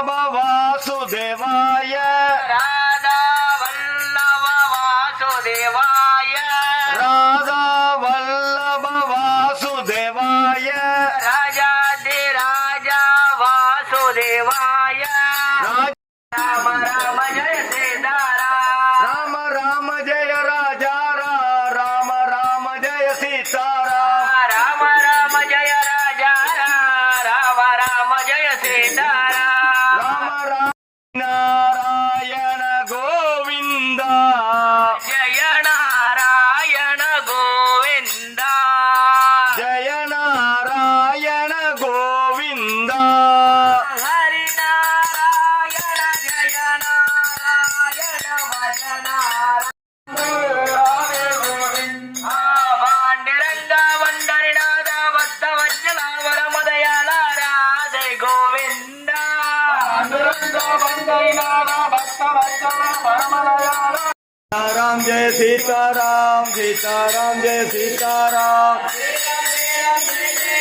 वल्लभ वासुदेवाय राधा वल्लभ वासुदेवाय राधा वल्लभ वासुदेवाय राजाधिराजा वासुदेवाय राम राम जय सीताराम राम राम जय राजा राम राम जय सीताराम राम राम जय राजा राम राम जय सीताराम राम राम नारायण गोविंद जय नारायण गोविंद जय नारायण गोविंद हरि नारायण जय नारायण भज नारायण पांडुरंग वंदरिनाथ भक्त वत्सल वरमदयाल राधे गोविंद पांडुरंग वंदरिनाथ भक्त वत्सल वरमदयाल सीताराम जय सीताराम सीताराम जय सीताराम जय जय जय